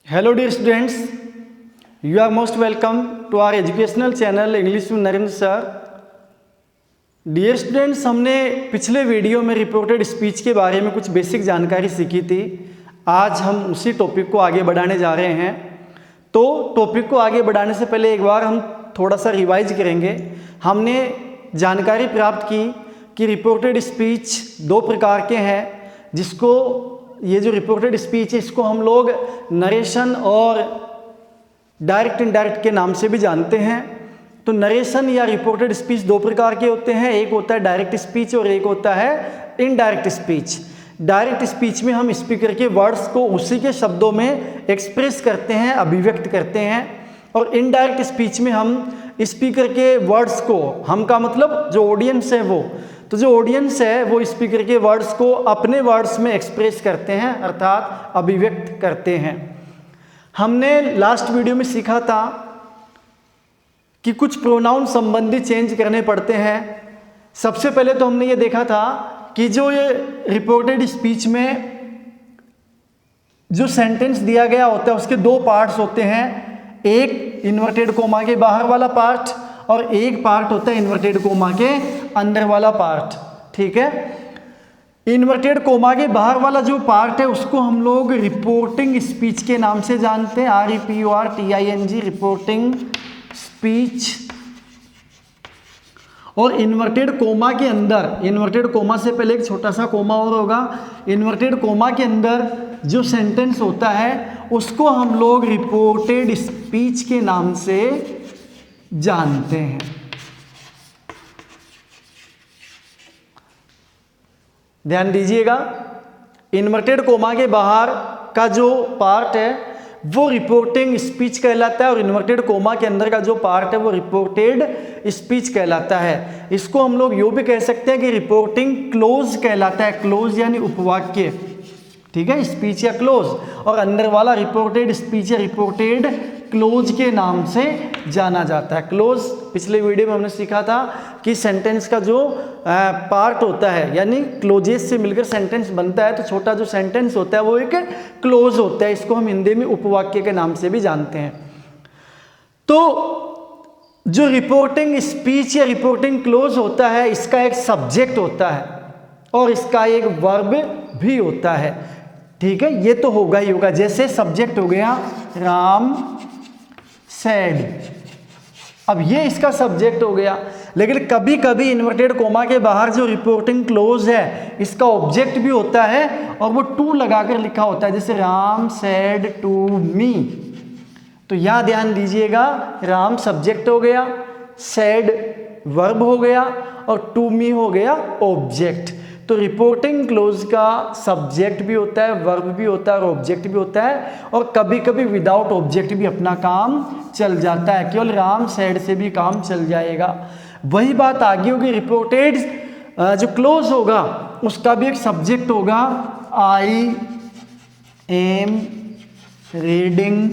Hello dear students, you are most welcome to our educational channel English with Narendra sir. Dear students, हमने पिछले video में reported speech के बारे में कुछ बेसिक जानकारी सीखी थी। आज हम उसी टॉपिक को आगे बढ़ाने जा रहे हैं। तो टॉपिक को आगे बढ़ाने से पहले एक बार हम थोड़ा सा रिवाइज करेंगे। हमने जानकारी प्राप्त की कि रिपोर्टेड स्पीच दो प्रकार के हैं, जिसको ये जो रिपोर्टेड स्पीच है इसको हम लोग नरेशन और डायरेक्ट इनडायरेक्ट के नाम से भी जानते हैं। तो नरेशन या रिपोर्टेड स्पीच दो प्रकार के होते हैं, एक होता है डायरेक्ट स्पीच और एक होता है इनडायरेक्ट स्पीच। डायरेक्ट स्पीच में हम स्पीकर के वर्ड्स को उसी के शब्दों में एक्सप्रेस करते हैं, अभिव्यक्त करते हैं। और इनडायरेक्ट स्पीच में हम स्पीकर के वर्ड्स को, हम का मतलब जो ऑडियंस है वो, तो जो ऑडियंस है वो स्पीकर के वर्ड्स को अपने वर्ड्स में एक्सप्रेस करते हैं, अर्थात अभिव्यक्त करते हैं। हमने लास्ट वीडियो में सीखा था कि कुछ प्रोनाउन संबंधी चेंज करने पड़ते हैं। सबसे पहले तो हमने ये देखा था कि जो ये रिपोर्टेड स्पीच में जो सेंटेंस दिया गया होता है उसके दो पार्ट्स होते हैं, एक इन्वर्टेड कोमा के बाहर वाला पार्ट और एक पार्ट होता है इन्वर्टेड कोमा के अंदर वाला पार्ट। ठीक है, इन्वर्टेड कोमा के बाहर वाला जो पार्ट है उसको हम लोग रिपोर्टिंग स्पीच के नाम से जानते हैं, REPORTING, रिपोर्टिंग स्पीच। और इन्वर्टेड कोमा के अंदर, इन्वर्टेड कोमा से पहले एक छोटा सा कोमा और होगा, इन्वर्टेड कोमा के अंदर जो सेंटेंस होता है उसको हम लोग रिपोर्टेड स्पीच के नाम से जानते हैं। ध्यान दीजिएगा, इन्वर्टेड कोमा के बाहर का जो पार्ट है वो रिपोर्टिंग स्पीच कहलाता है और इन्वर्टेड कोमा के अंदर का जो पार्ट है वो रिपोर्टेड स्पीच कहलाता है। इसको हम लोग यूँ भी कह सकते हैं कि रिपोर्टिंग क्लोज कहलाता है, क्लोज यानी उपवाक्य। ठीक है, स्पीच या क्लोज, और अंदर वाला रिपोर्टेड स्पीच या रिपोर्टेड क्लोज के नाम से जाना जाता है। क्लोज पिछले वीडियो में हमने सीखा था कि सेंटेंस का जो पार्ट होता है, यानी क्लोजेस से मिलकर सेंटेंस बनता है, तो छोटा जो सेंटेंस होता है वो एक क्लोज होता है। इसको हम हिंदी में उपवाक्य के नाम से भी जानते हैं। तो जो रिपोर्टिंग स्पीच या रिपोर्टिंग क्लोज होता है इसका एक सब्जेक्ट होता है और इसका एक वर्ब भी होता है। ठीक है, ये तो होगा ही होगा। जैसे सब्जेक्ट हो गया राम सेड, अब ये इसका सब्जेक्ट हो गया। लेकिन कभी कभी इन्वर्टेड कोमा के बाहर जो रिपोर्टिंग क्लोज है इसका ऑब्जेक्ट भी होता है और वो टू लगाकर लिखा होता है, जैसे राम सेड टू मी। तो यहां ध्यान दीजिएगा, राम सब्जेक्ट हो गया, सेड वर्ब हो गया और टू मी हो गया ऑब्जेक्ट। तो रिपोर्टिंग क्लोज का सब्जेक्ट भी होता है, वर्ब भी होता है और ऑब्जेक्ट भी होता है, और कभी कभी विदाउट ऑब्जेक्ट भी अपना काम चल जाता है। केवल राम सेड से भी काम चल जाएगा। वही बात आगे होगी, रिपोर्टेड जो क्लोज होगा उसका भी एक सब्जेक्ट होगा, I am reading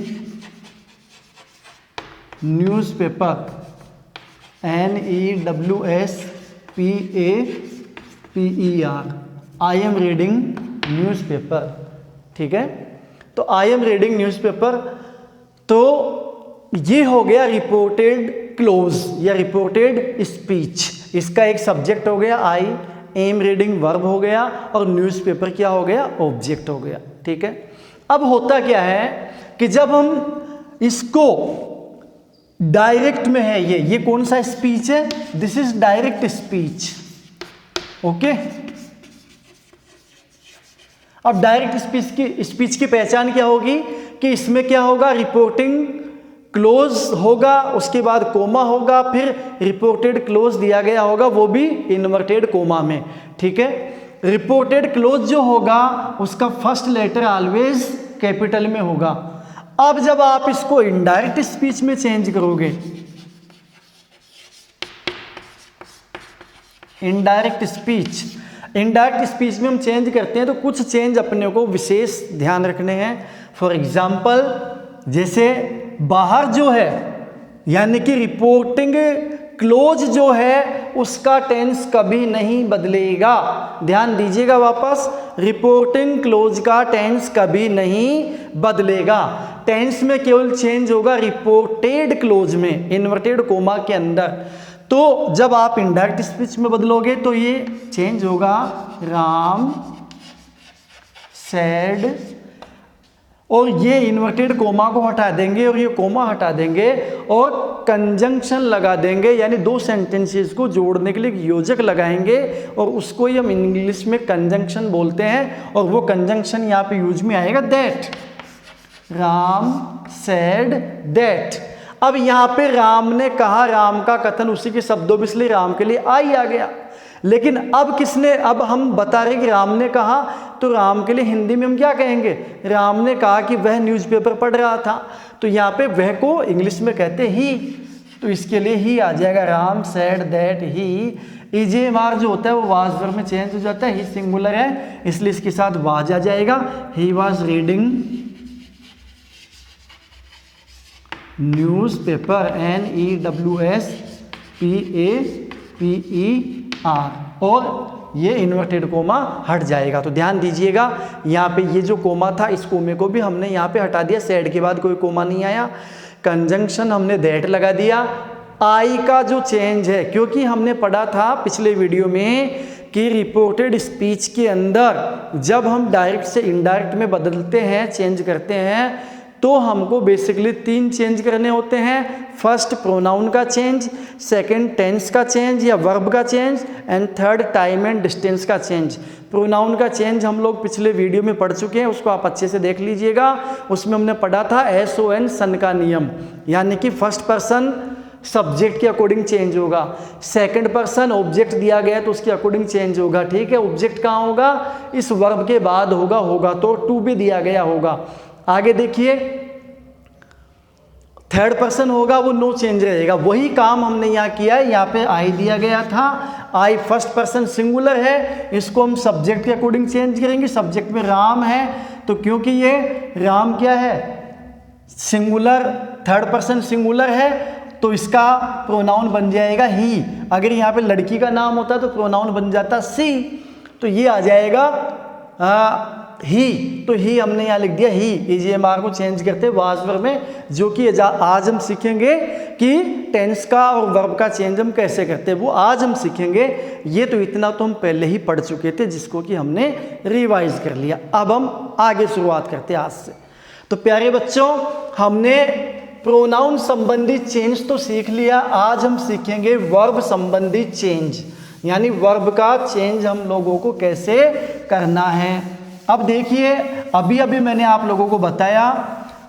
newspaper, NEWSPAPER, I am reading newspaper. ठीक है, तो आई एम रीडिंग न्यूज़पेपर, तो ये हो गया रिपोर्टेड क्लोज या रिपोर्टेड स्पीच। इसका एक सब्जेक्ट हो गया, आई एम रीडिंग वर्ब हो गया और न्यूज़पेपर क्या हो गया, ऑब्जेक्ट हो गया। ठीक है, अब होता क्या है कि जब हम इसको डायरेक्ट में है, ये कौन सा स्पीच है, this is direct speech. Okay, अब डायरेक्ट स्पीच की पहचान क्या होगी कि इसमें क्या होगा, रिपोर्टिंग क्लोज होगा, उसके बाद कोमा होगा, फिर रिपोर्टेड क्लोज दिया गया होगा, वो भी इन्वर्टेड कोमा में। ठीक है, रिपोर्टेड क्लोज जो होगा उसका फर्स्ट लेटर ऑलवेज कैपिटल में होगा। अब जब आप इसको इनडायरेक्ट स्पीच में चेंज करोगे, इनडायरेक्ट स्पीच में हम चेंज करते हैं तो कुछ चेंज अपने को विशेष ध्यान रखने हैं। फॉर एग्जाम्पल, जैसे बाहर जो है यानी कि रिपोर्टिंग क्लोज जो है उसका टेंस कभी नहीं बदलेगा। ध्यान दीजिएगा वापस, रिपोर्टिंग क्लोज का टेंस कभी नहीं बदलेगा। टेंस में केवल चेंज होगा रिपोर्टेड क्लोज में, इन्वर्टेड कोमा के अंदर। तो जब आप इनडायरेक्ट स्पीच में बदलोगे तो ये चेंज होगा राम सेड, और ये इन्वर्टेड कोमा को हटा देंगे और ये कोमा हटा देंगे और कंजंक्शन लगा देंगे, यानी दो सेंटेंसेस को जोड़ने के लिए एक योजक लगाएंगे और उसको ही हम इंग्लिश में कंजंक्शन बोलते हैं। और वो कंजंक्शन यहाँ पे यूज में आएगा दैट, राम सेड दैट। अब यहाँ पे राम ने कहा, राम का कथन उसी के शब्दों में, इसलिए राम के लिए आई आ गया। लेकिन अब किसने, अब हम बता रहे कि राम ने कहा, तो राम के लिए हिंदी में हम क्या कहेंगे? राम ने कहा कि वह न्यूज़पेपर पढ़ रहा था, तो यहाँ पे वह को इंग्लिश में कहते ही, तो इसके लिए ही आ जाएगा, राम सेड दैट ही। ईजेएमआर जो होता है वो वाज वर्ब में चेंज हो जाता है, ही सिंगुलर है इसलिए इसके साथ वाज आ जाएगा। He was reading newspaper, NEWSPAPER, और ये इन्वर्टेड कोमा हट जाएगा। तो ध्यान दीजिएगा यहाँ पे ये जो कोमा था, इस कोमे को भी हमने यहाँ पे हटा दिया, सेड के बाद कोई कोमा नहीं आया। कंजंक्शन हमने दैट लगा दिया। आई का जो चेंज है, क्योंकि हमने पढ़ा था पिछले वीडियो में कि रिपोर्टेड स्पीच के अंदर जब हम डायरेक्ट से इनडायरेक्ट में बदलते हैं, चेंज करते हैं, तो हमको बेसिकली 3 चेंज करने होते हैं। फर्स्ट प्रोनाउन का चेंज, सेकंड टेंस का चेंज या वर्ब का change, and third time and distance का चेंज। प्रोनाउन का चेंज हम लोग पिछले वीडियो में पढ़ चुके हैं, उसको आप अच्छे से देख लीजिएगा। उसमें हमने पढ़ा था SON सन का नियम, यानी कि फर्स्ट पर्सन सब्जेक्ट के अकॉर्डिंग चेंज होगा, सेकंड पर्सन ऑब्जेक्ट दिया गया तो उसके अकॉर्डिंग चेंज होगा। ठीक है, ऑब्जेक्ट कहाँ होगा? इस वर्ब के बाद होगा तो टू भी दिया गया होगा। आगे देखिए, थर्ड पर्सन होगा वो नो चेंज रहेगा। वही काम हमने यहाँ किया है, यहाँ पे आई दिया गया था, आई फर्स्ट पर्सन सिंगुलर है, इसको हम सब्जेक्ट के अकॉर्डिंग चेंज करेंगे। सब्जेक्ट में राम है तो क्योंकि ये राम क्या है? सिंगुलर, थर्ड पर्सन सिंगुलर है, तो इसका प्रोनाउन बन जाएगा ही। अगर यहाँ पे लड़की का नाम होता तो प्रोनाउन बन जाता सी, तो ये आ जाएगा ही। तो ही हमने यहाँ लिख दिया ही। ईजेएमआर को चेंज करते हैं वाज वर्ब में, जो कि आज हम सीखेंगे कि टेंस का और वर्ब का चेंज हम कैसे करते हैं, वो आज हम सीखेंगे। ये तो इतना तो हम पहले ही पढ़ चुके थे, जिसको कि हमने रिवाइज कर लिया। अब हम आगे शुरुआत करते हैं आज से। तो प्यारे बच्चों, हमने प्रोनाउन संबंधी चेंज तो सीख लिया, आज हम सीखेंगे वर्ब संबंधी चेंज, यानी वर्ब का चेंज हम लोगों को कैसे करना है। अब देखिए, अभी मैंने आप लोगों को बताया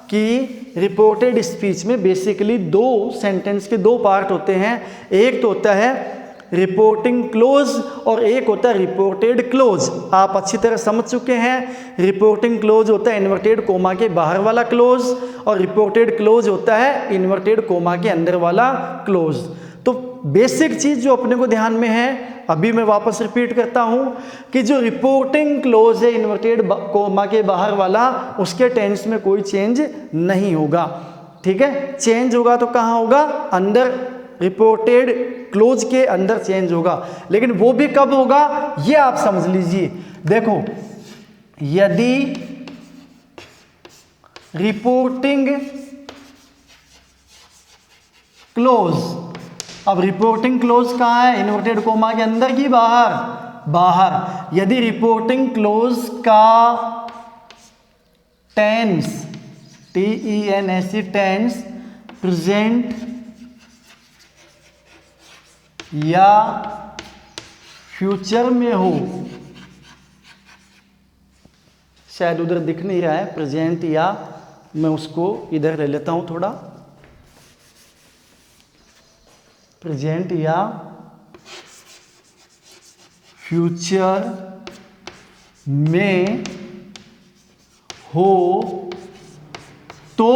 कि रिपोर्टेड स्पीच में बेसिकली 2 सेंटेंस के 2 पार्ट होते हैं। एक तो होता है रिपोर्टिंग क्लोज और एक होता है रिपोर्टेड क्लोज। आप अच्छी तरह समझ चुके हैं। रिपोर्टिंग क्लोज होता है इन्वर्टेड कोमा के बाहर वाला क्लोज, और रिपोर्टेड क्लोज होता है इन्वर्टेड कोमा के अंदर वाला क्लोज। तो बेसिक चीज़ जो अपने को ध्यान में है, अभी मैं वापस रिपीट करता हूं कि जो रिपोर्टिंग क्लोज है इन्वर्टेड कोमा के बाहर वाला, उसके टेंस में कोई चेंज नहीं होगा। ठीक है, चेंज होगा तो कहाँ होगा? अंदर, रिपोर्टेड क्लोज के अंदर चेंज होगा। लेकिन वो भी कब होगा ये आप समझ लीजिए। देखो, यदि रिपोर्टिंग क्लोज, अब रिपोर्टिंग क्लोज कहाँ है? इन्वर्टेड कोमा के अंदर की बाहर? बाहर। यदि रिपोर्टिंग क्लोज का टेंस, TENS टेंस प्रेजेंट या फ्यूचर में हो, शायद उधर दिख नहीं रहा है प्रेजेंट, या मैं उसको इधर ले लेता हूं थोड़ा, प्रेजेंट या फ्यूचर में हो, तो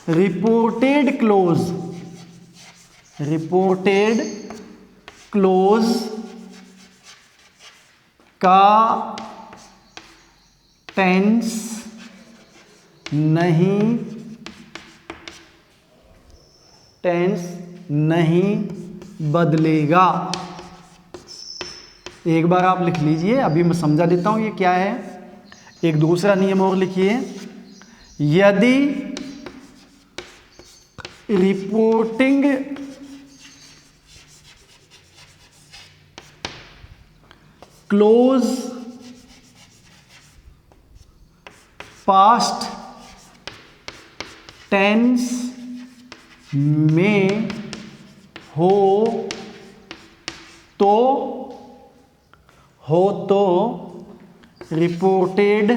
रिपोर्टेड क्लोज का टेंस नहीं बदलेगा। एक बार आप लिख लीजिए, अभी मैं समझा देता हूं ये क्या है। एक दूसरा नियम और लिखिए, यदि रिपोर्टिंग क्लोज पास्ट टेंस में हो तो रिपोर्टेड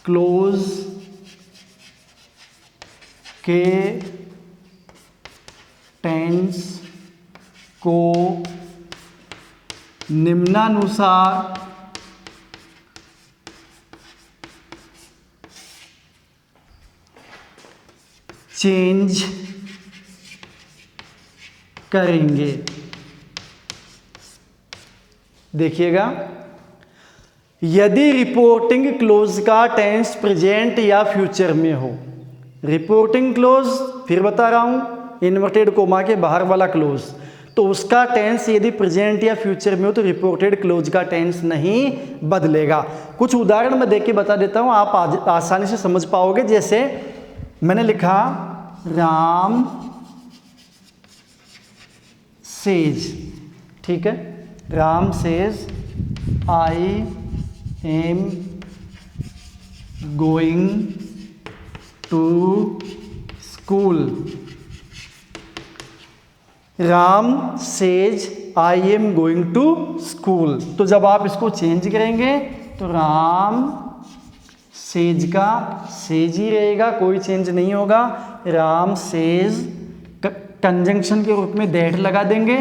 क्लोज के टेंस को निम्नानुसार चेंज करेंगे। देखिएगा, यदि रिपोर्टिंग क्लोज का टेंस प्रेजेंट या फ्यूचर में हो, रिपोर्टिंग क्लोज फिर बता रहा हूं इन्वर्टेड कोमा के बाहर वाला क्लोज, तो उसका टेंस यदि प्रेजेंट या फ्यूचर में हो तो रिपोर्टेड क्लोज का टेंस नहीं बदलेगा। कुछ उदाहरण मैं देख के बता देता हूं, आप आसानी से समझ पाओगे। जैसे मैंने लिखा राम सेज, ठीक है, Ram says I am going to school. Ram says I am going to school. तो जब आप इसको चेंज करेंगे तो राम सेज का सेज ही रहेगा, कोई चेंज नहीं होगा। राम सेज कंजंक्शन के रूप में दैट लगा देंगे,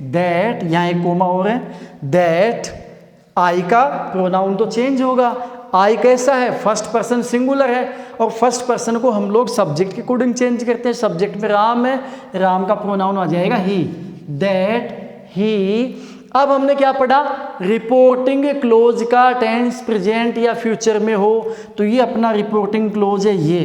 दैट, यहाँ एक कोमा और है, दैट आई का प्रोनाउन तो चेंज होगा। आई कैसा है, फर्स्ट पर्सन सिंगुलर है, और फर्स्ट पर्सन को हम लोग सब्जेक्ट के अकॉर्डिंग चेंज करते हैं। सब्जेक्ट में राम है, राम का प्रोनाउन आ जाएगा ही, दैट ही। अब हमने क्या पढ़ा, रिपोर्टिंग क्लोज का टेंस प्रेजेंट या फ्यूचर में हो तो ये अपना रिपोर्टिंग क्लोज है। ये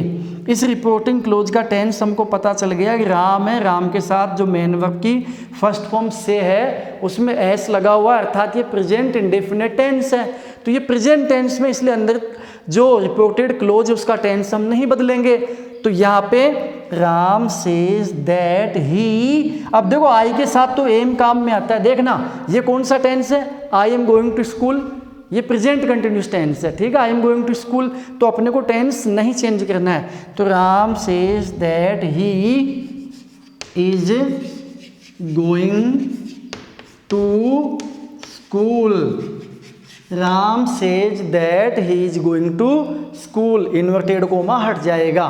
इस रिपोर्टिंग क्लोज का टेंस हमको पता चल गया कि राम है, राम के साथ जो मेन वर्ब की फर्स्ट फॉर्म से है उसमें एस लगा हुआ है, अर्थात ये प्रेजेंट इंडेफिनिट टेंस है। तो ये प्रेजेंट टेंस में, इसलिए अंदर जो रिपोर्टेड क्लोज है उसका टेंस हम नहीं बदलेंगे। तो यहाँ पे राम सेज दैट ही। अब देखो आई के साथ तो एम काम में आता है, देखना ये कौन सा टेंस है, I am going to school, ये प्रेजेंट कंटिन्यूस टेंस है, ठीक है, I am going to school. तो अपने को टेंस नहीं चेंज करना है। तो Ram says that he is going to school. Ram says that he is going to school, inverted comma हट जाएगा।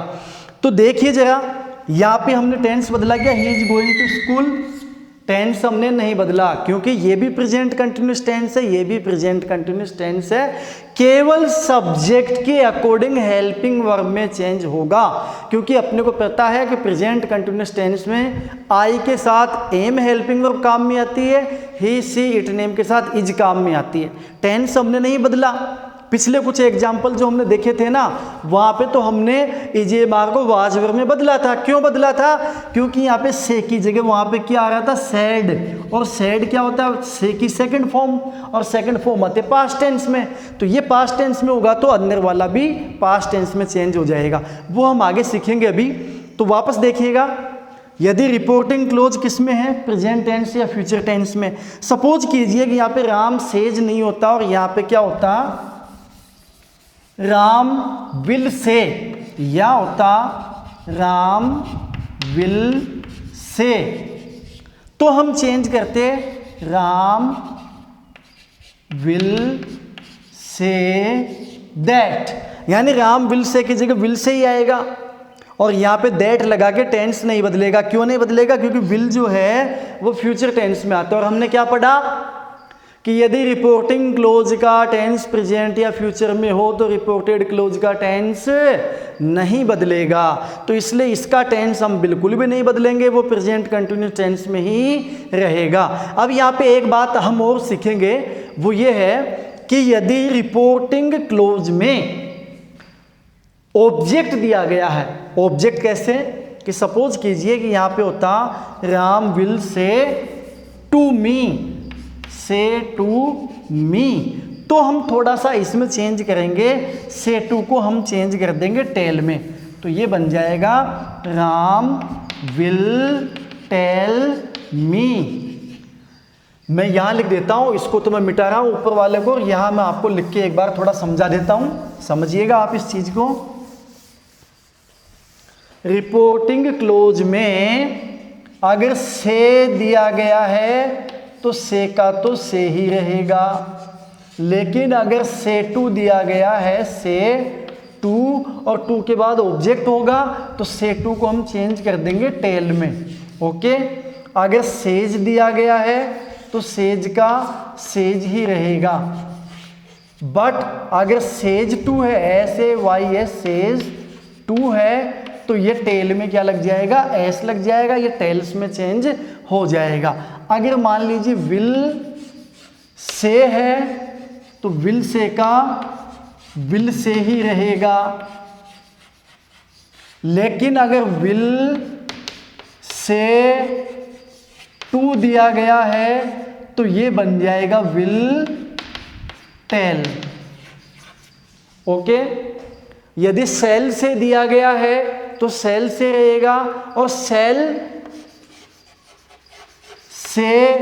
तो देखिए जरा, यहाँ पे हमने टेंस बदला क्या, he is going to school, tense हमने नहीं बदला क्योंकि ये भी प्रेजेंट कंटिन्यूस टेंस है, ये भी प्रेजेंट कंटिन्यूस टेंस है। केवल सब्जेक्ट के अकॉर्डिंग हेल्पिंग वर्ब में चेंज होगा, क्योंकि अपने को पता है कि प्रेजेंट कंटिन्यूस टेंस में आई के साथ एम हेल्पिंग वर्ब काम में आती है, ही सी इट नेम के साथ इज काम में आती है। टेंस हमने नहीं बदला। पिछले कुछ एग्जाम्पल जो हमने देखे थे ना, वहाँ पे तो हमने इजेमार को वाज वर्ब में बदला था। क्यों बदला था, क्योंकि यहाँ पे से की जगह वहाँ पे क्या आ रहा था, सैड, और सैड क्या होता है, से की सेकंड फॉर्म, और सेकंड फॉर्म आते पास्ट टेंस में। तो ये पास्ट टेंस में होगा तो अंदर वाला भी पास्ट टेंस में चेंज हो जाएगा, वो हम आगे सीखेंगे अभी। तो वापस देखिएगा, यदि रिपोर्टिंग क्लोज किस में है, प्रेजेंट टेंस या फ्यूचर टेंस में। सपोज कीजिए कि यहाँ पे राम सेज नहीं होता और यहाँ पे क्या होता, राम विल से, या होता राम विल से। तो हम चेंज करते राम विल से दैट, यानी राम विल से की जगह विल से ही आएगा, और यहाँ पे दैट लगा के टेंस नहीं बदलेगा। क्यों नहीं बदलेगा, क्योंकि विल जो है वो फ्यूचर टेंस में आता है। और हमने क्या पढ़ा कि यदि रिपोर्टिंग क्लोज का टेंस प्रेजेंट या फ्यूचर में हो तो रिपोर्टेड क्लोज का टेंस नहीं बदलेगा। तो इसलिए इसका टेंस हम बिल्कुल भी नहीं बदलेंगे, वो प्रेजेंट कंटिन्यूस टेंस में ही रहेगा। अब यहाँ पे एक बात हम और सीखेंगे, वो ये है कि यदि रिपोर्टिंग क्लोज में ऑब्जेक्ट दिया गया है, ऑब्जेक्ट कैसे कि सपोज कीजिए कि यहाँ पे होता Ram will say to me, say to मी, तो हम थोड़ा सा इसमें चेंज करेंगे, से टू को हम चेंज कर देंगे टेल में, तो ये बन जाएगा राम विल टेल मी। मैं यहाँ लिख देता हूँ, इसको तो मैं मिटा रहा हूँ ऊपर वाले को, और यहाँ मैं आपको लिख के एक बार थोड़ा समझा देता हूँ, समझिएगा आप इस चीज को। रिपोर्टिंग क्लोज में अगर से दिया गया है तो से का तो से ही रहेगा, लेकिन अगर से टू दिया गया है, से टू और टू के बाद ऑब्जेक्ट होगा, तो से टू को हम चेंज कर देंगे टेल में। ओके, अगर सेज दिया गया है तो सेज का सेज ही रहेगा, बट अगर सेज टू है, S A Y S, says to है, तो ये टेल में क्या लग जाएगा, एस लग जाएगा, ये टेल्स में चेंज हो जाएगा। अगर मान लीजिए विल से है तो विल से का विल से ही रहेगा, लेकिन अगर विल से टू दिया गया है तो ये बन जाएगा विल टेल। ओके, यदि सेल से दिया गया है तो सेल से रहेगा, और सेल से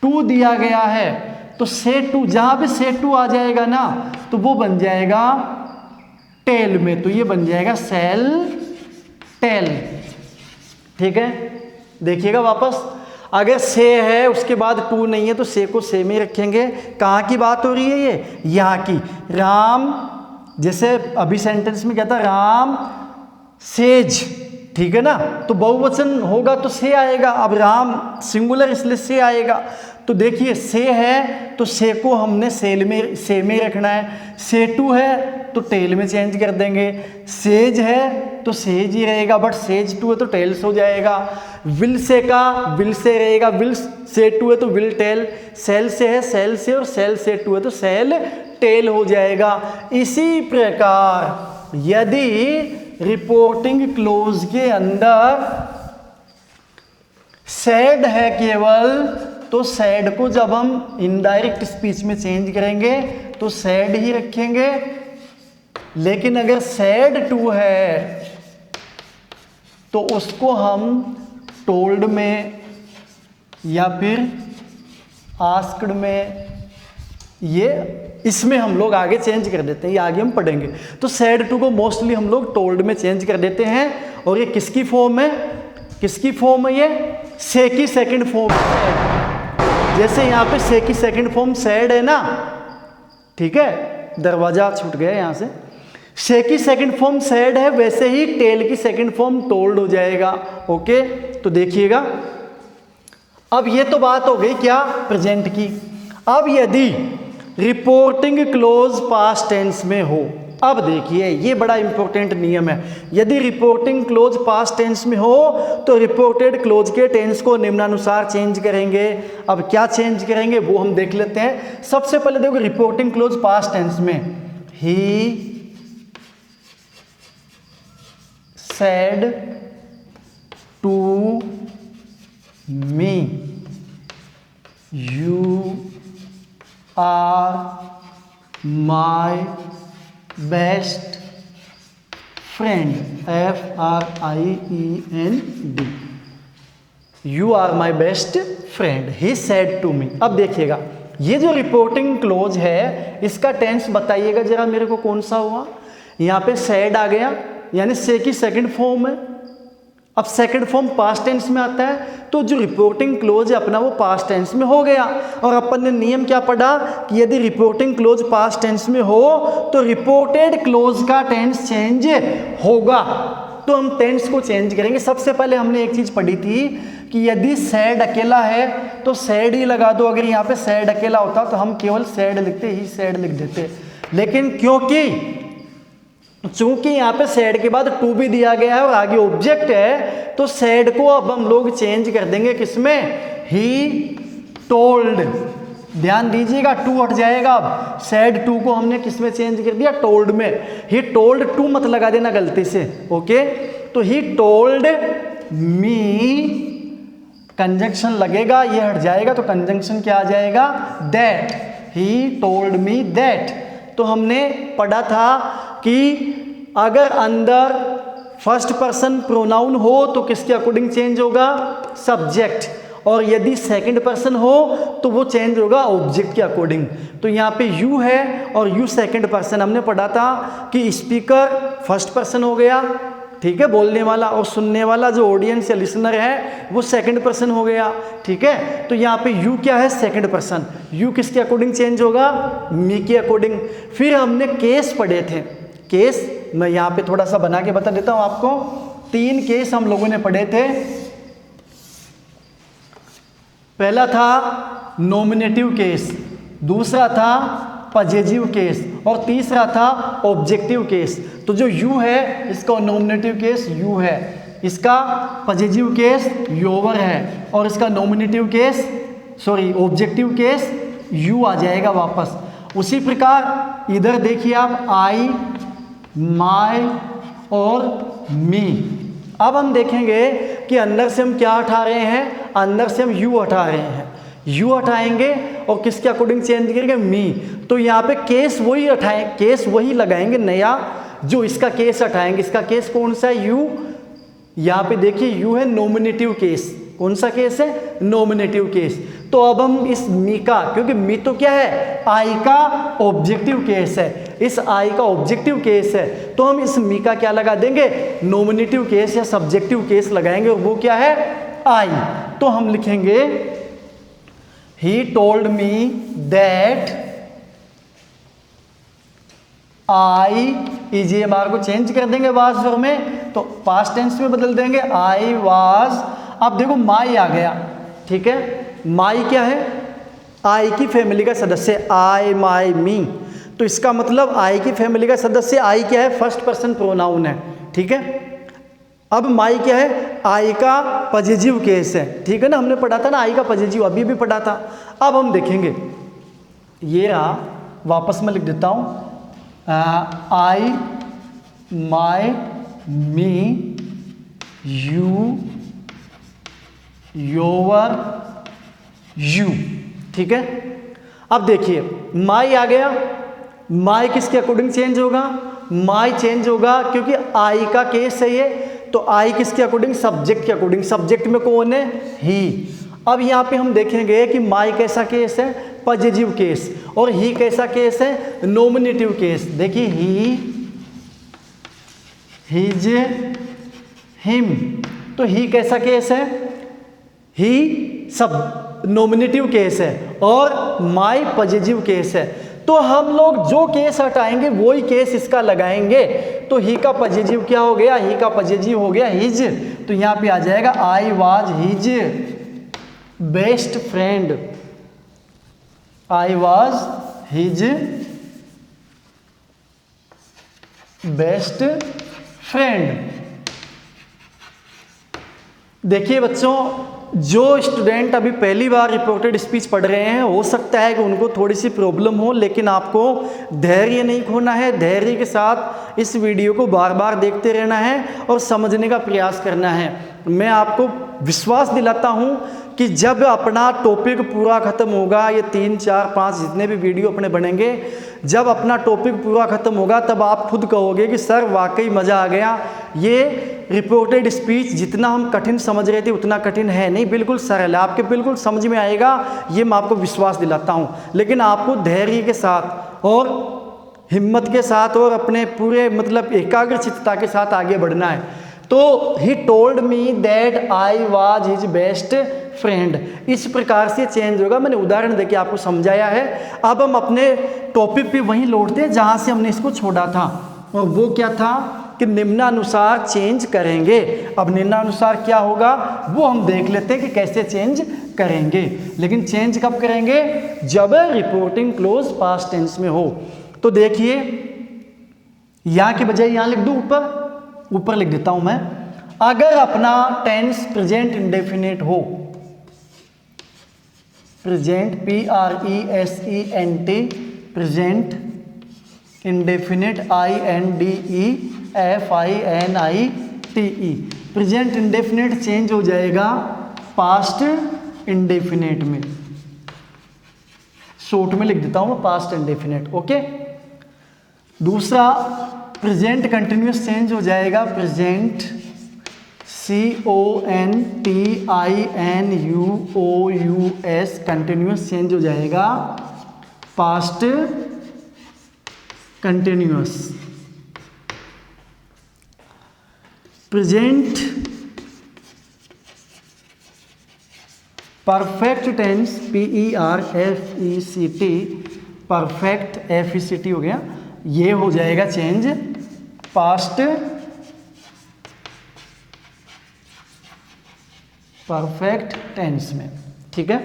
टू दिया गया है तो से टू, जहां पे से टू आ जाएगा ना तो वो बन जाएगा टेल में, तो ये बन जाएगा सेल टेल। ठीक है, देखिएगा वापस, अगर से है उसके बाद टू नहीं है तो से को से में रखेंगे। कहाँ की बात हो रही है ये, यहाँ की। राम, जैसे अभी सेंटेंस में क्या था, राम सेज, ठीक है ना, तो बहुवचन होगा तो से आएगा, अब राम सिंगुलर इसलिए से आएगा। तो देखिए से है तो से को हमने सेल में, से में रखना है, से टू है तो टेल में चेंज कर देंगे, सेज है तो सेज ही रहेगा, बट सेज टू है तो टेल्स हो जाएगा। विल से का विल से रहेगा, विल से टू है तो विल टेल, सेल से है सेल से, और सेल से टू है तो सेल टेल हो जाएगा। इसी प्रकार यदि रिपोर्टिंग क्लोज के अंदर सैड है केवल, तो सैड को जब हम इनडायरेक्ट स्पीच में चेंज करेंगे तो सैड ही रखेंगे, लेकिन अगर सैड टू है तो उसको हम टोल्ड में या फिर आस्क्ड में, ये इसमें हम लोग आगे चेंज कर देते हैं, ये आगे हम पढ़ेंगे। तो सैड टू को मोस्टली हम लोग टोल्ड में चेंज कर देते हैं, और ये किसकी फॉर्म है, किसकी फॉर्म है, ये से की सेकंड फॉर्म है। जैसे यहाँ पे से की सेकंड फॉर्म सैड है ना, ठीक है, दरवाजा छूट गया यहाँ से की सेकंड फॉर्म सैड है, वैसे ही टेल की सेकंड फॉर्म टोल्ड हो जाएगा। ओके, तो देखिएगा, अब ये तो बात हो गई क्या, प्रेजेंट की। अब यदि रिपोर्टिंग क्लोज पास्ट टेंस में हो, अब देखिए ये बड़ा इंपॉर्टेंट नियम है, यदि रिपोर्टिंग क्लोज पास्ट टेंस में हो तो रिपोर्टेड क्लोज के टेंस को निम्नानुसार चेंज करेंगे। अब क्या चेंज करेंगे वो हम देख लेते हैं। सबसे पहले देखो रिपोर्टिंग क्लोज पास्ट टेंस में, ही said to me, you are my best friend, FRIEND, you are my best friend, he said to me। अब देखिएगा ये जो रिपोर्टिंग क्लोज है इसका टेंस बताइएगा जरा मेरे को कौन सा हुआ। यहाँ पे said आ गया, यानी से की सेकंड फॉर्म है। अब सेकंड फॉर्म पास्ट टेंस में आता है तो जो रिपोर्टिंग क्लोज है अपना वो पास्ट टेंस में हो गया। और अपन ने नियम क्या पढ़ा कि यदि रिपोर्टिंग क्लोज पास्ट टेंस में हो तो रिपोर्टेड क्लोज का टेंस चेंज होगा, तो हम टेंस को चेंज करेंगे। सबसे पहले हमने एक चीज पढ़ी थी कि यदि सैड अकेला है तो सैड ही लगा दो, अगर यहाँ पे सैड अकेला होता तो हम केवल सैड लिखते, ही सैड लिख देते, लेकिन चूंकि यहाँ पे सैड के बाद टू भी दिया गया है और आगे ऑब्जेक्ट है तो सैड को अब हम लोग चेंज कर देंगे किसमें, ही टोल्ड। ध्यान दीजिएगा, टू हट जाएगा। अब सैड टू को हमने किसमें चेंज कर दिया, टोल्ड में। ही टोल्ड टू मत लगा देना गलती से, ओके। तो ही टोल्ड मी, कंजंक्शन लगेगा, ये हट जाएगा तो कंजंक्शन क्या आ जाएगा, that. He told me that. तो हमने पढ़ा था कि अगर अंदर फर्स्ट पर्सन प्रोनाउन हो तो किसके अकॉर्डिंग चेंज होगा, सब्जेक्ट, और यदि सेकंड पर्सन हो तो वो चेंज होगा ऑब्जेक्ट के अकॉर्डिंग। तो यहाँ पे यू है और यू सेकंड पर्सन। हमने पढ़ा था कि स्पीकर फर्स्ट पर्सन हो गया, ठीक है, बोलने वाला, और सुनने वाला जो ऑडियंस या लिसनर है वो सेकंड पर्सन हो गया, ठीक है। तो यहाँ पे यू क्या है, सेकंड पर्सन। यू किसके अकॉर्डिंग चेंज होगा, मी के अकॉर्डिंग। फिर हमने केस पढ़े थे, केस मैं यहाँ पे थोड़ा सा बना के बता देता हूँ आपको। 3 केस हम लोगों ने पढ़े थे। पहला था नॉमिनेटिव केस, दूसरा था पजेजिव केस, और तीसरा था ऑब्जेक्टिव केस। तो जो यू है इसका नॉमिनेटिव केस यू है, इसका पजेजिव केस योवर है, और इसका nominative case objective case you आ जाएगा वापस। उसी प्रकार इधर देखिए आप, आई, माय और मी। अब हम देखेंगे कि अंदर से हम क्या हटा रहे हैं, अंदर से हम यू हटा रहे हैं। यू हटाएंगे और किसके अकॉर्डिंग चेंज करेंगे, मी। तो यहाँ पे केस वही हटाएं, केस वही लगाएंगे नया, जो इसका केस हटाएंगे। इसका केस कौन सा है, यू। यहाँ पे देखिए यू है नॉमिनेटिव केस। कौन सा केस है, नॉमिनेटिव केस। तो अब हम इस मी का, क्योंकि मी तो क्या है, आई का ऑब्जेक्टिव केस है, इस आई का ऑब्जेक्टिव केस है, तो हम इस मी का क्या लगा देंगे, नॉमिनेटिव केस या सब्जेक्टिव केस लगाएंगे, और वो क्या है, आई। तो हम लिखेंगे he told me that I, ईजीएमआर को चेंज कर देंगे वाज वर्ब में, तो पास्ट टेंस में बदल देंगे, आई वाज। अब देखो माई आ गया, ठीक है। माई क्या है, आई की फैमिली का सदस्य, आई, माई, मी। तो इसका मतलब आई की फैमिली का सदस्य, आई क्या है, फर्स्ट पर्सन प्रोनाउन है, ठीक है। अब माई क्या है, आई का पजेजिव केस है, ठीक है ना, हमने पढ़ा था ना आई का पजेजिव, अभी भी पढ़ा था। अब हम देखेंगे, ये रहा, वापस मैं लिख देता हूँ, आई, माई, मी, यू, योवर, यू, ठीक है। अब देखिए माई आ गया, माई किसके अकॉर्डिंग चेंज होगा, माई चेंज होगा क्योंकि आई का केस है ये, तो आई किसके अकॉर्डिंग, सब्जेक्ट के अकॉर्डिंग। सब्जेक्ट में कौन है, ही। अब यहाँ पे हम देखेंगे कि माई कैसा केस है, पजेजिव केस, और ही कैसा केस है, नॉमिनेटिव केस। देखिए ही, हिज, हिम। तो ही कैसा केस है, ही सब नॉमिनेटिव केस है, और माई पजेजिव केस है। तो हम लोग जो केस हटाएंगे वही केस इसका लगाएंगे। तो ही का पजेजिव क्या हो गया, ही का पजेजिव हो गया हिज। तो यहाँ पे आ जाएगा I was his best friend, I was his best friend. देखिए बच्चों, जो स्टूडेंट अभी पहली बार रिपोर्टेड स्पीच पढ़ रहे हैं, हो सकता है कि उनको थोड़ी सी प्रॉब्लम हो, लेकिन आपको धैर्य नहीं खोना है। धैर्य के साथ इस वीडियो को बार बार देखते रहना है और समझने का प्रयास करना है। मैं आपको विश्वास दिलाता हूं कि जब अपना टॉपिक पूरा खत्म होगा, ये 3, 4, 5 जितने भी वीडियो अपने बनेंगे, जब अपना टॉपिक पूरा खत्म होगा तब आप खुद कहोगे कि सर वाकई मज़ा आ गया। ये रिपोर्टेड स्पीच जितना हम कठिन समझ रहे थे उतना कठिन है नहीं, बिल्कुल सरल है, आपके बिल्कुल समझ में आएगा, ये मैं आपको विश्वास दिलाता हूँ। लेकिन आपको धैर्य के साथ और हिम्मत के साथ और अपने पूरे मतलब एकाग्रचित्तता के साथ आगे बढ़ना है। तो he told me that I was his best friend, इस प्रकार से चेंज होगा। मैंने उदाहरण देके आपको समझाया है। अब हम अपने टॉपिक पे वहीं लौटते हैं जहाँ से हमने इसको छोड़ा था, और वो क्या था कि निम्नानुसार चेंज करेंगे। अब निम्नानुसार क्या होगा वो हम देख लेते हैं कि कैसे चेंज करेंगे। लेकिन चेंज कब करेंगे, जब रिपोर्टिंग क्लोज पास्ट टेंस में हो। तो देखिए यहाँ के बजाय यहाँ लिख दूँ, ऊपर लिख देता हूं मैं। अगर अपना टेंस प्रेजेंट इंडेफिनिट हो, present PRESENT, present indefinite INDEFINITE, present indefinite change हो जाएगा पास्ट इंडेफिनिट में। शॉर्ट में लिख देता हूँ मैं पास्ट इंडेफिनिट। ओके, दूसरा प्रेजेंट कंटिन्यूस चेंज हो जाएगा, प्रेजेंट CONTINUOUS कंटिन्यूस चेंज हो जाएगा past continuous. Present perfect tense PERFECT, perfect FECT हो गया, ये हो जाएगा चेंज पास्ट परफेक्ट टेंस में। ठीक है,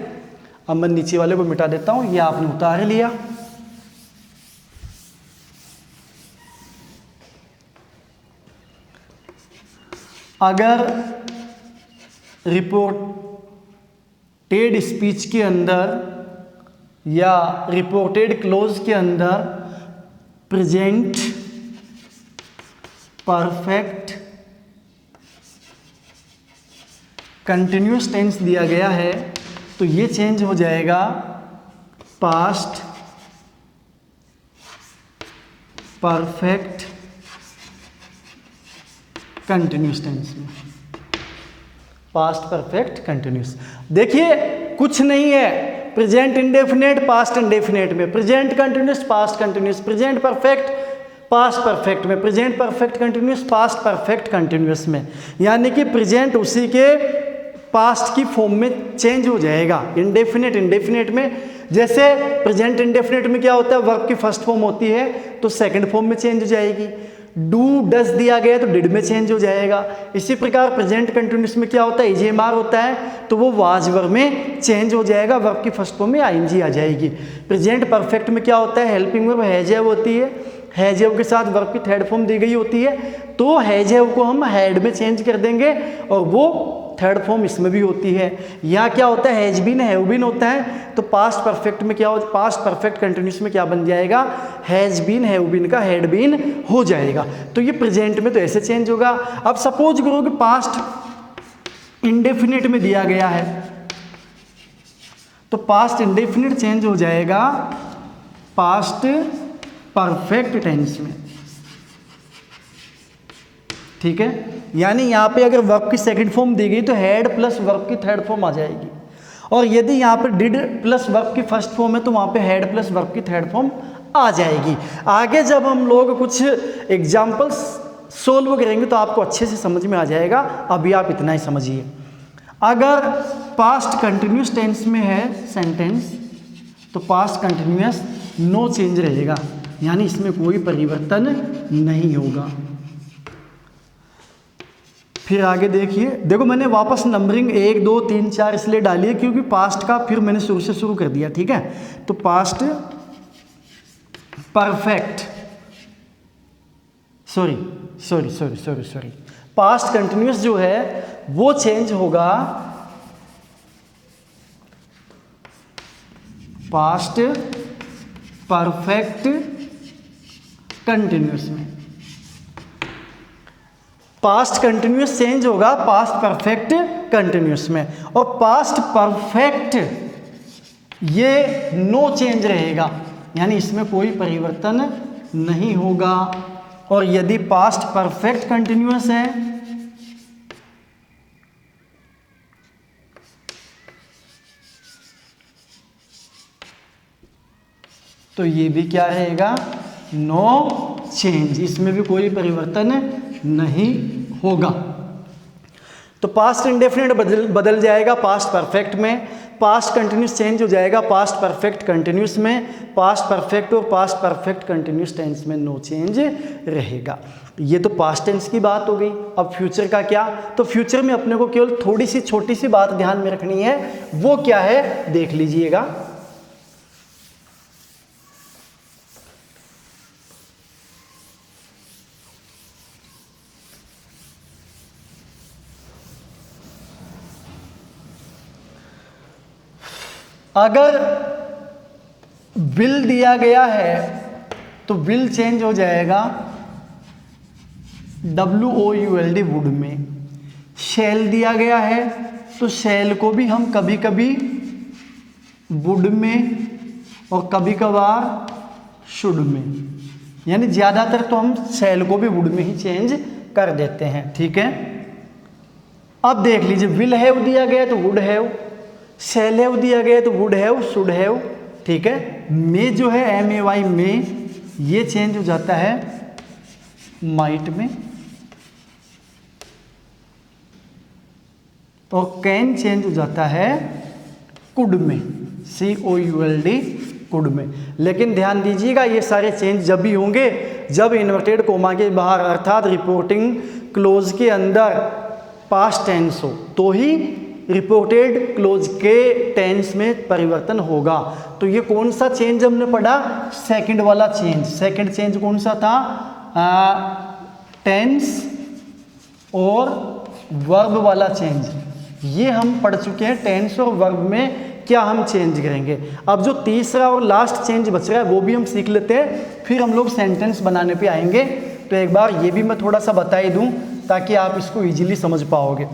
अब मैं नीचे वाले को मिटा देता हूं, ये आपने उतार लिया। अगर रिपोर्टेड स्पीच के अंदर या रिपोर्टेड क्लोज के अंदर प्रेजेंट परफेक्ट कंटिन्यूस टेंस दिया गया है तो ये चेंज हो जाएगा पास्ट परफेक्ट कंटिन्यूस टेंस में। पास्ट परफेक्ट कंटिन्यूस, देखिए कुछ नहीं है, प्रेजेंट इंडेफिनेट पास्ट इंडेफिनेट में, present continuous past continuous, present perfect past perfect में, present perfect continuous past perfect continuous में, यानी कि प्रेजेंट उसी के पास्ट की फॉर्म में चेंज हो जाएगा। इंडेफिनेट इंडेफिनेट में, जैसे प्रेजेंट इंडेफिनेट में क्या होता है, वर्ब की फर्स्ट फॉर्म होती है तो सेकंड फॉर्म में चेंज हो जाएगी, डू डस दिया गया तो डिड में चेंज हो जाएगा। इसी प्रकार प्रेजेंट कंटिन्यूस में क्या होता है, EJMR होता है तो वो वाज वर्ब में चेंज हो जाएगा, वर्ब की फर्स्ट फॉर्म में ING आ जाएगी। प्रेजेंट परफेक्ट में क्या होता है, हेल्पिंग वर्ब हैज हैव होती है, हैज हैव के साथ वर्ब की थर्ड फॉर्म दी गई होती है तो हैज हैव को हम हैड में चेंज कर देंगे और वो थर्ड फॉर्म इसमें भी होती है। यहाँ क्या होता है, हैज बीन हैव बीन होता है तो पास्ट परफेक्ट में क्या हो, पास्ट परफेक्ट कंटिन्यूस में क्या बन जाएगा, हैज बीन हैव बीन का हैड बीन हो जाएगा। तो ये प्रेजेंट में तो ऐसे चेंज होगा। अब सपोज करो कि पास्ट इंडेफिनिट में दिया गया है तो पास्ट इंडेफिनिट चेंज हो जाएगा पास्ट परफेक्ट टेंस में। ठीक है, यानी यहाँ पे अगर वर्ब की सेकंड फॉर्म दी गई तो हैड प्लस वर्ब की थर्ड फॉर्म आ जाएगी, और यदि यहाँ पे डिड प्लस वर्ब की फर्स्ट फॉर्म है तो वहाँ पे हैड प्लस वर्ब की थर्ड फॉर्म आ जाएगी। आगे जब हम लोग कुछ एग्जाम्पल्स सोल्व करेंगे तो आपको अच्छे से समझ में आ जाएगा, अभी आप इतना ही समझिए। अगर पास्ट कंटिन्यूस टेंस में है सेंटेंस तो पास्ट कंटिन्यूस नो चेंज रहेगा, यानी इसमें कोई परिवर्तन नहीं होगा। फिर आगे देखिए, देखो मैंने वापस नंबरिंग 1 2 3 4 इसलिए डाली है क्योंकि पास्ट का फिर मैंने शुरू से शुरू कर दिया। ठीक है, तो past perfect sorry past continuous जो है वो चेंज होगा पास्ट परफेक्ट कंटिन्यूस में। पास्ट कंटिन्यूस चेंज होगा पास्ट परफेक्ट कंटिन्यूस में, और पास्ट परफेक्ट ये नो चेंज रहेगा, यानी इसमें कोई परिवर्तन नहीं होगा। और यदि पास्ट परफेक्ट कंटिन्यूस है तो ये भी क्या रहेगा, नो चेंज, इसमें भी कोई परिवर्तन नहीं होगा। तो पास्ट इंडेफिनिट बदल जाएगा पास्ट परफेक्ट में, पास्ट कंटिन्यूस चेंज हो जाएगा पास्ट परफेक्ट कंटिन्यूस में, पास्ट परफेक्ट और पास्ट परफेक्ट कंटिन्यूस टेंस में नो चेंज रहेगा। ये तो पास्ट टेंस की बात हो गई। अब फ्यूचर का क्या, तो फ्यूचर में अपने को केवल थोड़ी सी छोटी सी बात ध्यान में रखनी है, वो क्या है देख लीजिएगा। अगर विल दिया गया है तो विल चेंज हो जाएगा WOULD वुड में। शैल दिया गया है तो शैल को भी हम कभी कभी वुड में और कभी कभार शुड में, यानी ज़्यादातर तो हम शैल को भी वुड में ही चेंज कर देते हैं। ठीक है, अब देख लीजिए, विल हैव दिया गया तो वुड हैव, शैल हैव दिया गया तो वुड हैव, शुड हैव। ठीक है, मे जो है MAY में, ये चेंज हो जाता है माइट में, और कैन चेंज हो जाता है कुड में, COULD, कुड में। लेकिन ध्यान दीजिएगा, ये सारे चेंज जब भी होंगे जब इन्वर्टेड कोमा के बाहर अर्थात रिपोर्टिंग क्लोज के अंदर पास्ट टेंस हो, तो ही रिपोर्टेड क्लोज के टेंस में परिवर्तन होगा। तो ये कौन सा चेंज हमने पढ़ा? सेकंड वाला चेंज। सेकंड चेंज कौन सा था? टेंस और वर्ब वाला चेंज, ये हम पढ़ चुके हैं। टेंस और वर्ब में क्या हम चेंज करेंगे। अब जो तीसरा और लास्ट चेंज बच रहा है वो भी हम सीख लेते हैं, फिर हम लोग सेंटेंस बनाने पे आएंगे। तो एक बार ये भी मैं थोड़ा सा बता ही दूँ ताकि आप इसको इजीली समझ पाओगे।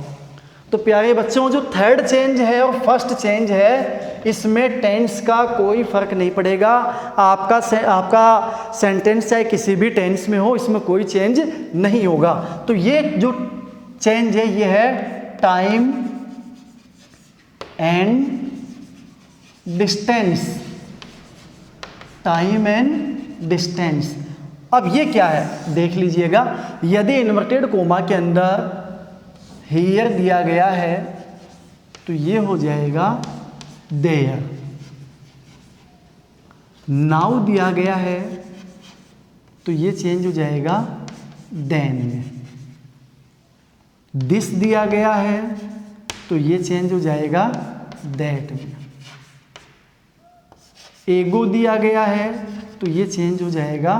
तो प्यारे बच्चों, जो थर्ड चेंज है और फर्स्ट चेंज है, इसमें टेंस का कोई फर्क नहीं पड़ेगा। आपका सेंटेंस चाहे किसी भी टेंस में हो, इसमें कोई चेंज नहीं होगा। तो ये जो चेंज है ये है time and distance. Time and distance. अब ये क्या है देख लीजिएगा, यदि इन्वर्टेड कोमा के अंदर हियर दिया गया है तो ये हो जाएगा देयर। नाउ दिया गया है तो ये चेंज हो जाएगा देन में। दिस दिया गया है तो ये चेंज हो जाएगा दैट में। एगो दिया गया है तो ये चेंज हो जाएगा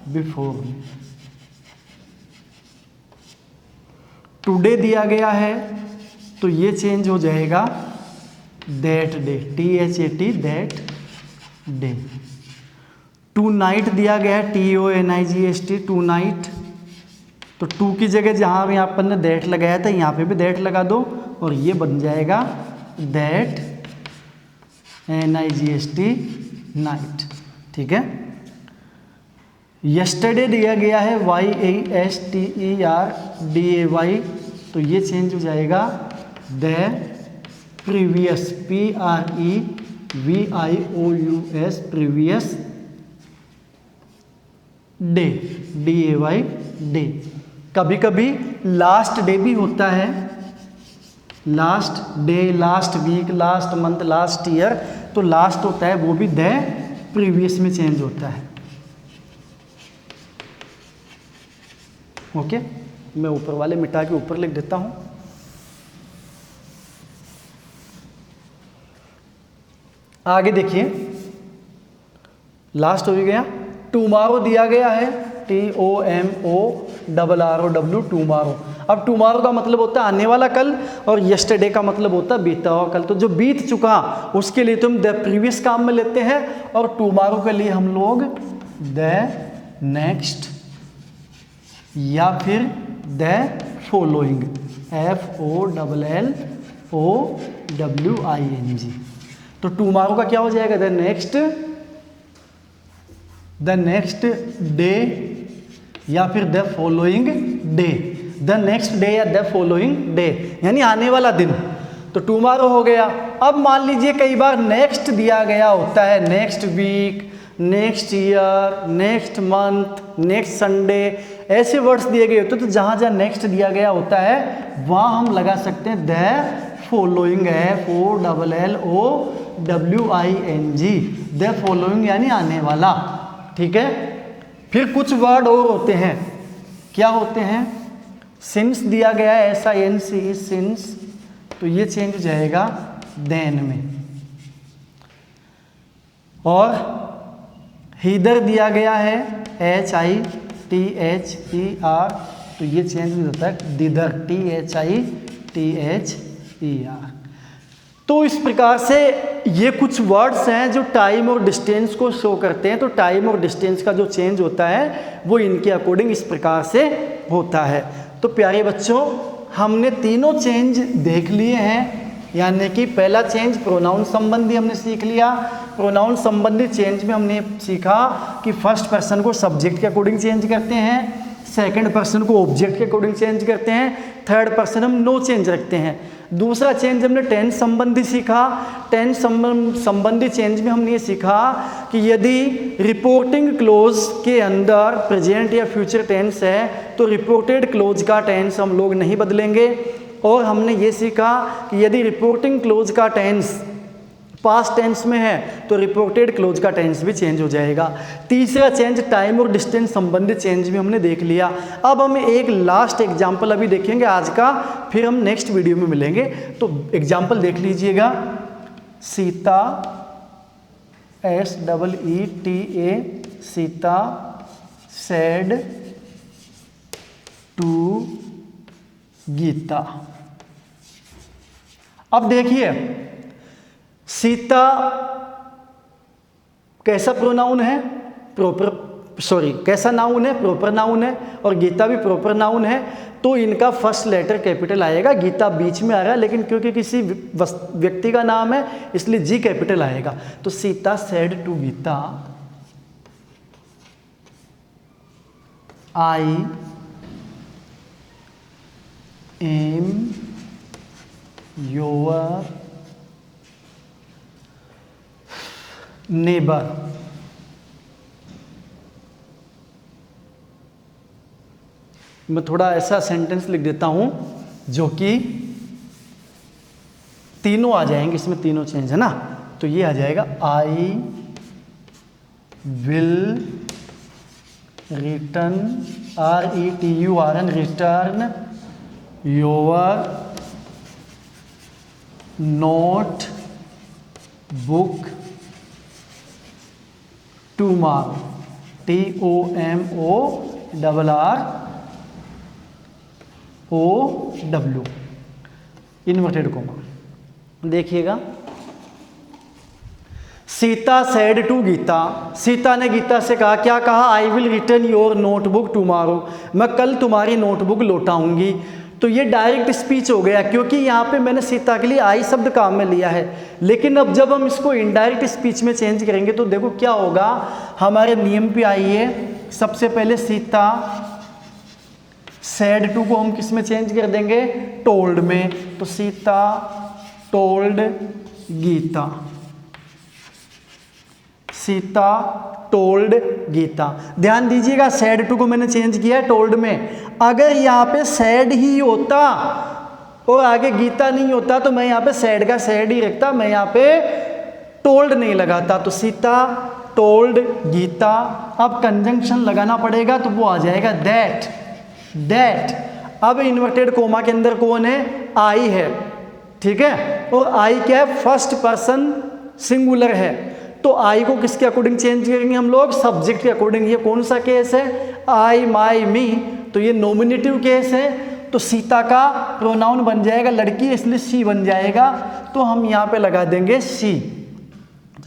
बिफोर में। टुडे दिया गया है तो ये चेंज हो जाएगा that day, THAT, that day. Tonight दिया गया है, TONIGHT, टू नाइट। तो टू की जगह जहाँ यहाँ पर ने दैट लगाया था यहाँ पे भी दैट लगा दो और ये बन जाएगा दैट NIGHT, नाइट। ठीक है। यस्टरडे दिया गया है YASTERDAY, तो ये चेंज हो जाएगा the previous, PREVIOUS, previous day, DAY, day. कभी कभी लास्ट डे भी होता है, last day, last week, last month, last year, तो लास्ट होता है वो भी द प्रीवियस में चेंज होता है। ओके, मैं ऊपर वाले मिटा के ऊपर लिख देता हूं। आगे देखिए, लास्ट हो गया। टुमारो दिया गया है, TOMORROW, टुमारो। अब टुमारो का मतलब होता है आने वाला कल और यस्टरडे का मतलब होता है बीता हुआ कल। तो जो बीत चुका उसके लिए तुम द प्रीवियस काम में लेते हैं और टुमारो के लिए हम लोग द नेक्स्ट या फिर द फॉलोइंग, FOLLOWING। तो टुमारो का क्या हो जाएगा? द नेक्स्ट डे या फिर the following day, the next day या द फॉलोइंग डे, यानी आने वाला दिन। तो टुमारो हो गया। अब मान लीजिए कई बार नेक्स्ट दिया गया होता है, next week, next year, next month, next Sunday, ऐसे वर्ड्स दिए गए होते हैं। तो जहाँ जहाँ नेक्स्ट दिया गया होता है वहाँ हम लगा सकते हैं the following, FOLLOWING, the following यानी आने वाला। ठीक है। फिर कुछ वर्ड और होते हैं, क्या होते हैं? सिंस दिया गया है, SINCE, सिंस, तो ये चेंज हो जाएगा देन में। और हीदर दिया गया है, HITHER, तो ये चेंज हो जाता है दिदर, THITHER। तो इस प्रकार से ये कुछ वर्ड्स हैं जो टाइम और डिस्टेंस को शो करते हैं। तो टाइम और डिस्टेंस का जो चेंज होता है वो इनके अकॉर्डिंग इस प्रकार से होता है। तो प्यारे बच्चों, हमने तीनों चेंज देख लिए हैं। यानी कि पहला चेंज प्रोनाउन संबंधी हमने सीख लिया। प्रोनाउन संबंधी चेंज में हमने सीखा कि फर्स्ट पर्सन को सब्जेक्ट के अकॉर्डिंग चेंज करते हैं, सेकंड पर्सन को ऑब्जेक्ट के अकॉर्डिंग चेंज करते हैं, थर्ड पर्सन हम नो चेंज रखते हैं। दूसरा चेंज हमने टेंस संबंधी सीखा। टेंस संबंधी चेंज में हमने ये सीखा कि यदि रिपोर्टिंग क्लोज के अंदर प्रेजेंट या फ्यूचर टेंस है तो रिपोर्टेड क्लोज का टेंस हम लोग नहीं बदलेंगे। और हमने ये सीखा कि यदि रिपोर्टिंग क्लोज का टेंस पास्ट टेंस में है तो रिपोर्टेड क्लोज का टेंस भी चेंज हो जाएगा। तीसरा चेंज टाइम और डिस्टेंस संबंधित चेंज भी हमने देख लिया। अब हम एक लास्ट एग्जाम्पल अभी देखेंगे आज का, फिर हम नेक्स्ट वीडियो में मिलेंगे। तो एग्जाम्पल देख लीजिएगा। Sita SEETA Sita said to Gita. अब देखिए सीता कैसा प्रोनाउन है, कैसा नाउन है, प्रॉपर नाउन है, और गीता भी प्रॉपर नाउन है। तो इनका फर्स्ट लेटर कैपिटल आएगा। गीता बीच में आ रहा है लेकिन क्योंकि किसी व्यक्ति का नाम है इसलिए जी कैपिटल आएगा। तो Sita said to Gita I am your neighbour. मैं थोड़ा ऐसा सेंटेंस लिख देता हूं जो कि तीनों आ जाएंगे, इसमें तीनों चेंज है ना। तो ये आ जाएगा I will return RETURN return your note book tomorrow TOMORROW inverted coma. देखिएगा सीता सेड टू गीता, सीता ने गीता से कहा, क्या कहा? I will return your notebook tomorrow, मैं कल तुम्हारी नोटबुक लौटाऊंगी। तो ये डायरेक्ट स्पीच हो गया क्योंकि यहाँ पे मैंने सीता के लिए आई शब्द काम में लिया है। लेकिन अब जब हम इसको इनडायरेक्ट स्पीच में चेंज करेंगे तो देखो क्या होगा। हमारे नियम पे आइए, सबसे पहले सीता सेड टू को हम किस में चेंज कर देंगे? टोल्ड में। तो सीता टोल्ड गीता, सीता टोल्ड गीता। ध्यान दीजिएगा सैड टू को मैंने चेंज किया है टोल्ड में। अगर यहाँ पे सैड ही होता और आगे गीता नहीं होता तो मैं यहाँ पे सैड का सैड ही रखता, मैं यहाँ पे टोल्ड नहीं लगाता। तो सीता टोल्ड गीता। अब कंजंक्शन लगाना पड़ेगा तो वो आ जाएगा दैट, दैट। अब इन्वर्टेड कोमा के अंदर कौन है? आई है, ठीक है। और आई क्या है? फर्स्ट पर्सन सिंगुलर है। तो आई को किसके अकॉर्डिंग चेंज करेंगे हम लोग? सब्जेक्ट के अकॉर्डिंग। ये कौन सा केस है? आई माई मी, तो ये नॉमिनेटिव केस है। तो सीता का प्रोनाउन बन जाएगा लड़की, इसलिए सी बन जाएगा। तो हम यहाँ पे लगा देंगे सी।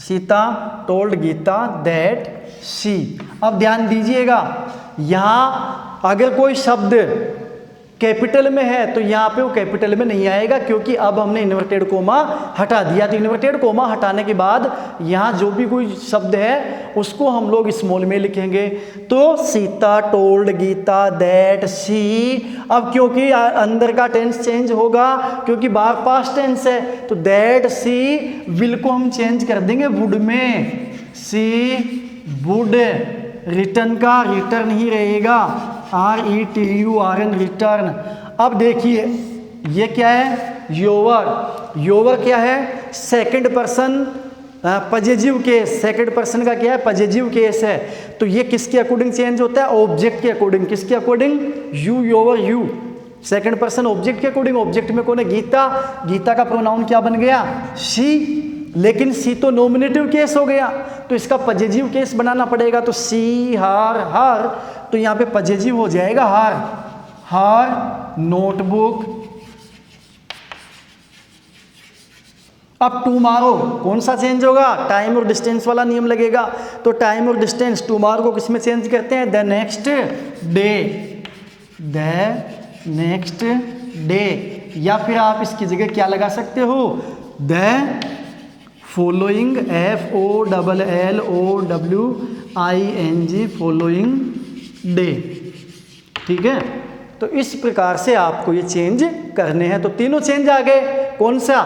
सीता टोल्ड गीता दैट सी। अब ध्यान दीजिएगा, यहाँ अगर कोई शब्द कैपिटल में है तो यहाँ पे वो कैपिटल में नहीं आएगा क्योंकि अब हमने इन्वर्टेड कोमा हटा दिया। तो इन्वर्टेड कोमा हटाने के बाद यहाँ जो भी कोई शब्द है उसको हम लोग स्मॉल में लिखेंगे। तो सीता टोल्ड गीता दैट सी। अब क्योंकि अंदर का टेंस चेंज होगा क्योंकि बाहर पास्ट टेंस है, तो दैट सी विल को हम चेंज कर देंगे वुड में। सी वुड, रिटर्न का रिटर्न ही रहेगा, RETURN रिटर्न। अब देखिए ये क्या है? योवर। योवर क्या है? Second person possessive case. Second person का क्या है? पजेजिव केस है। तो ये किसके अकॉर्डिंग चेंज होता है? ऑब्जेक्ट के अकॉर्डिंग। किसके according? You, योवर, you. Second person object के अकॉर्डिंग। ऑब्जेक्ट में कौन है? गीता। गीता का प्रोनाउन क्या बन गया? शी। लेकिन सी तो नॉमिनेटिव केस हो गया तो इसका पजेजिव केस बनाना पड़ेगा। तो सी हार हार, तो यहाँ पे पजेजिव हो जाएगा हार। हार नोटबुक। अब टुमारो कौन सा चेंज होगा? टाइम और डिस्टेंस वाला नियम लगेगा। तो टाइम और डिस्टेंस टुमारो को किस में चेंज करते हैं? The next day, the next day. या फिर आप इसकी जगह क्या लगा सकते हो, the following, FOLLOWING, following day. ठीक है, तो इस प्रकार से आपको ये चेंज करने हैं। तो तीनों चेंज आ गए। कौन सा,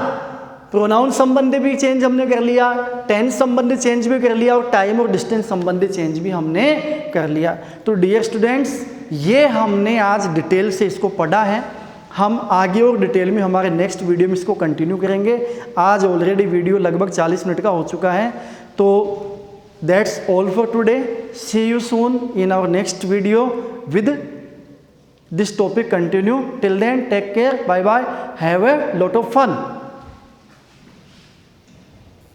प्रोनाउन संबंधी भी चेंज हमने कर लिया, टेंस संबंधी चेंज भी कर लिया, और टाइम और डिस्टेंस संबंधी चेंज भी हमने कर लिया। तो डियर स्टूडेंट्स, ये हमने आज डिटेल से इसको पढ़ा है। हम आगे और डिटेल में हमारे नेक्स्ट वीडियो में इसको कंटिन्यू करेंगे। आज ऑलरेडी वीडियो लगभग 40 मिनट का हो चुका है। तो that's all for today. See you soon in our next video with this topic continue. Till then take care, bye bye, have a lot of fun.